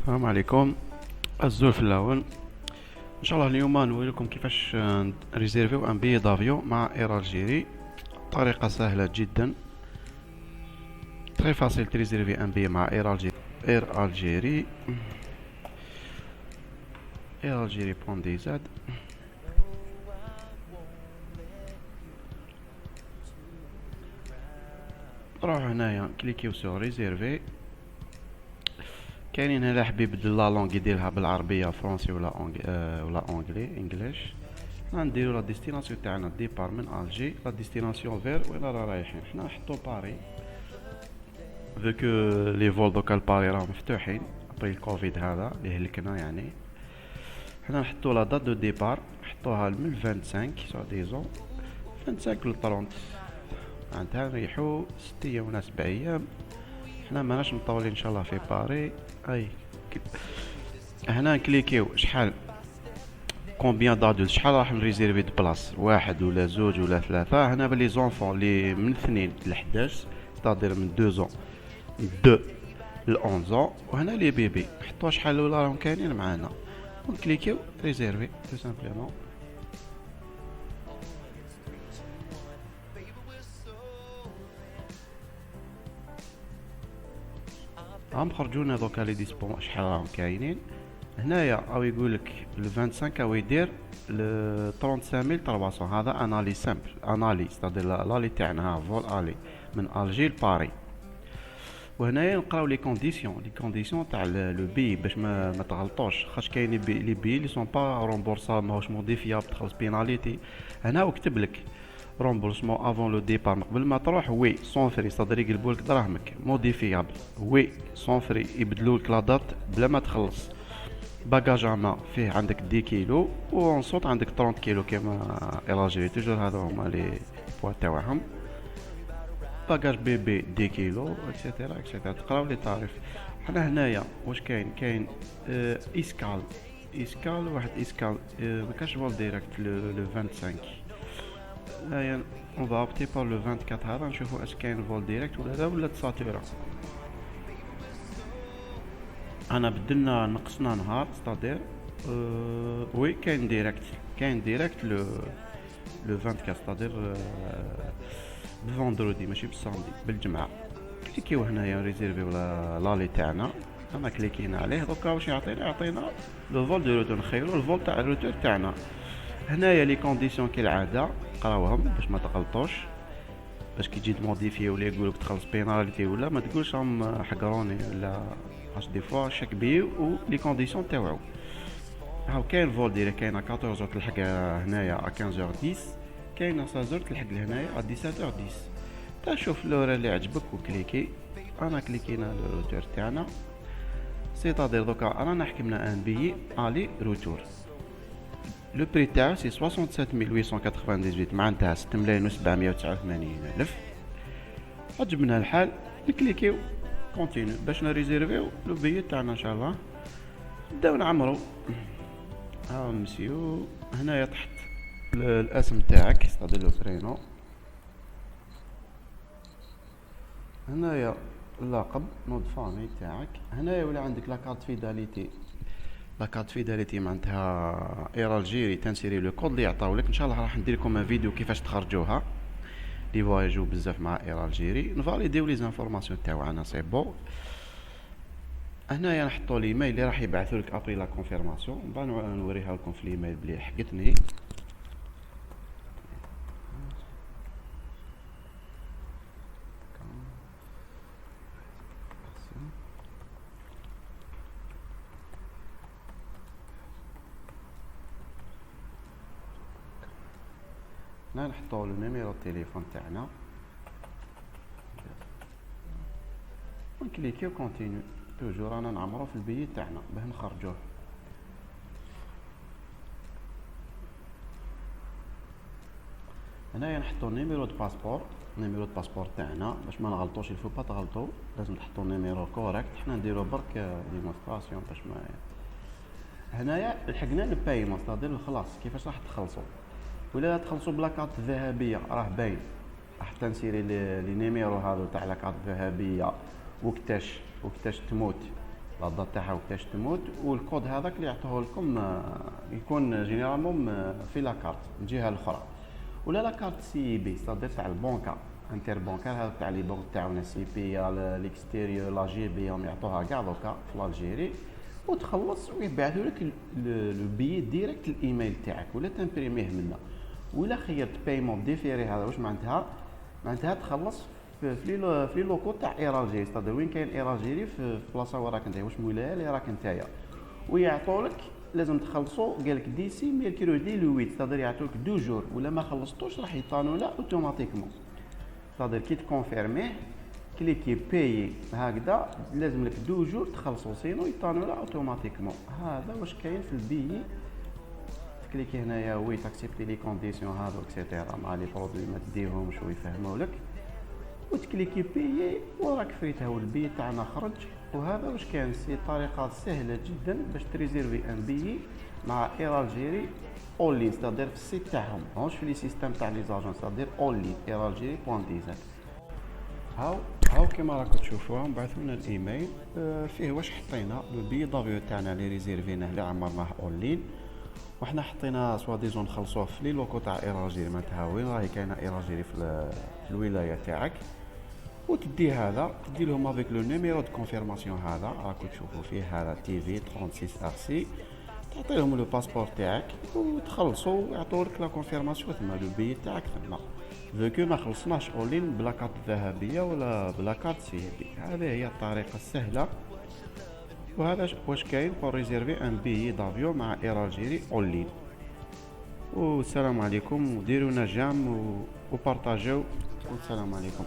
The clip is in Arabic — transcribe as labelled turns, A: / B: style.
A: السلام عليكم. الزول في الاول ان شاء الله اليوم نوريكم كيفاش ريزيرفيو ان بي دافيو مع اير الجيري. طريقه سهله جدا، تري فاسيل تريزيرفي ان بي مع اير الجيري. اير الجيري اير الجيري بون دي زاد. نروح هنايا كليكيو سو ريزيرفي. كاينين هنا حبيب يبدل لا لونغ يديرها بالعربيه فرونسي ولا ولا اونغلي انجليش. حنا نديرو لا ديستيناسيون تاعنا ديبار من الجي، لا ديستيناسيون فير وين راه رايحين. حنا نحطو باري vu que les vols دوكا لباري راهم مفتوحين ابري الكوفيد هذا اللي هلكنا يعني. حنا نحطو لا دات دو ديبار نحطوها من 25 سوا ديزون 25 ل 30 معناتها نريحو 6 ايام ولا 7 ايام. حنا ماناش مطولين ان شاء الله في باري. اي هنا نكليكيو شحال كومبيان دادولت، شحال راح نريزيرفي دو بلاص، واحد ولا زوج ولا ثلاثة. هنا بلي زونفون لي من 2 ل 11 ستادير من 2 زون 2 ل 11 وهنا لي بيبي نحطو شحال ولا راهم كاينين معانا ونكليكيو ريزيرفي تو سامبلومون. راهم خرجونا دوكا لي ديسبو شحال راهم كاينين. هنايا او يقولك ل 25 او يدير ل 35300. هذا انالي سامبل انالي ستادير لالي تاعنا ها فول الي من الجي لباري. وهنايا نقراو لي كونديسيون تاع لو بي باش ما تغلطوش، خاطش كاين لي بي لي سون با رومبورسابل ماهوش موديفيابل تخلص بيناليتي. هنا وكتب لك رومبورسمون افون لو ديبار قبل ما تروح وي سون فري صدر يقلبولك دراهمك موديفيابل وي سون فري يبدلولك لا دات بلا ما تخلص. باجاج اما فيه عندك 10 كيلو ونصوت عندك 30 كيلو كيما الاجري توجور هذا هما لي بوا تاعهم. باجاج بيبي 10 كيلو اكسيتيرا اكسيتيرا تقراو لي طاريف. حنا هنايا واش كاين اسكال واحد اسكال مكاش فول ديريكت لو 25. هنايا اون فا اوبتي بار لو 24 هذا نشوفو اش كاين فول ديريكت ولا لا ولا تساتورا. انا بدلنا نقصنا نهار ستادير وي كاين ديريكت لو 24 ستادير بفوندرودي ماشي بالساندي بالجمعة. كليكيو هنايا ريزيرفي ولا لالي تاعنا. انا كليكينا عليه دوكا واش يعطينا لو فول دو روتور. نخيرو الفول تاع الروتور تاعنا. هنايا لي كونديسيون كالعادة قراوهم باش ما تغلطوش، باش كي تجي تموديفي ولا يقولك تخلص بيناليتي ولا ما تقولش راهم حقروني ولا اش دي فوا شاك بي و لي كونديسيون تاوعو. هاو كاين فول ديريكت كاين 14 تلحق هنايا 15 10 كاين 16 تلحق لهنايا 17 10. تا شوف لورا اللي عجبك وكليكي. انا كليكينا لو روتور تاعنا سيتادير دوكا رانا حكمنا ان بي الي روتور. لو بري تاعو سي 67898 معناتها 6,789,000. عجبنا الحال نكليكيو كونتينيو باش نريزيرفيو لو بيي تاعنا ان شاء الله. نبداو نعمرو. ها مسيو هنايا تحت الاسم تاعك ستادير لو فرينو. هنايا اللقب نود فامي تاعك. هنايا ولا عندك لاكارت فيداليتي معناتها اير الجيري تنسيري لو كود اللي يعطاولك. ان شاء الله راح ندير لكم فيديو كيفاش تخرجوها لي فواياجو بزاف مع اير الجيري. نفاليديو لي زانفورماسيون تاعنا سي بون. هنايا نحطو ليميل اللي راح يبعثولك ابري لا كونفيرماسيون. من بعد نوريها لكم في الايميل بلي حقتني. هنا نحطو لو نيميرو التليفون تاعنا ونكليكيو كونتينيو. توجور رانا نعمرو في البيي تاعنا باه نخرجوه. هنايا نحطو نيميرو دو باسبور تاعنا باش ما نغلطوش. الفو با تغلطو لازم تحطو نيميرو كوريكت. حنا نديرو برك ديمونستراسيون باش ما. هنايا لحقنا البايمون ستادير الخلاص كيفاش راح تخلصوا. ولا تخلصوا بلا كارت ذهبيه راه باين. راح تنسيري لي نيميرو هذو تاع لا كارت ذهبيه وقتاش تموت لا دات تاعها وقتاش تموت، والكود هذاك اللي يعطوه لكم يكون جينيرالمون في لاكارت من الجهه الاخرى، ولا لاكارت سي بي صادر تاع البنكه انتر بنكار هذا تاع لي بنك تاعنا سي بي الاكستيريور لا جي بي هم يعطوها كاع دوكا في الجيري، وتخلص ويبعثوا لك لو بي ديريكت الايميل تاعك ولا تمبريميه منا. ولا خيرت بايمون ديفيري هذا واش معناتها تخلص في لي لوكو تاع ايرالجيري، صدر وين كاين ايرالجيري في بلاصه وين راك نتايا، واش مولاها اللي راك نتايا، ويعطولك لازم تخلصوا قالك ديسي ميركورودي لو 8، صدر يعطوك 2 جور، ولا ما خلصتوش راح يطانولا اوتوماتيكمون، صدر كي تكونفيرميه كليكي بايي هكذا لازم لك 2 جور تخلصوا، سينو يطانولا اوتوماتيكمون. هذا واش كاين في البي. كليكي هنايا وي تاكسبتي لي كونديسيون هادو اكسيتيرا مع لي برودوي ما تديهمش ويفهموا لك، وتكليكي بيي وراك فريت. هاو البي تاعنا خرج. وهذا واش كان سي طريقه سهله جدا باش تريزيرفي ان بي مع اير الجيري اون لين، صدر في السيت تاعهم ماهوش في لي سيستيم تاع لي زاجون، صدر اون لين ايرالجيري.dz. هاو كيما راكم تشوفوها بعثونا الايميل فيه واش حطينا لو بي دافيو تاعنا اللي ريزيرفيناه اللي عمرناه اون لين، وحنا حطينا سوا ديزون نخلصوه في لي لوكو تاع ايرالجيري، معناتها وين راهي كاينه ايرالجيري في الولايه تاعك، وتدي هذا تدي لهم افيك لو نيميرو دو كونفيرماسيون هذا راكم تشوفوا فيه هذا تي في 36 ار سي، تعطي لهم لو باسبور تاعك وتخلصوا يعطوا لك لا كونفيرماسيون ثم لو بي تاعك ثم فوكو ما خلصناش اونلاين بلا كارت ذهبيه ولا بلا كارت سي بي. هذه هي الطريقه السهله، وهذا واش كاين بور ريزيرفي ان بي دافيو مع اير الجيري اونلاين. والسلام عليكم، وديرونا جام وبارطاجيو، والسلام عليكم.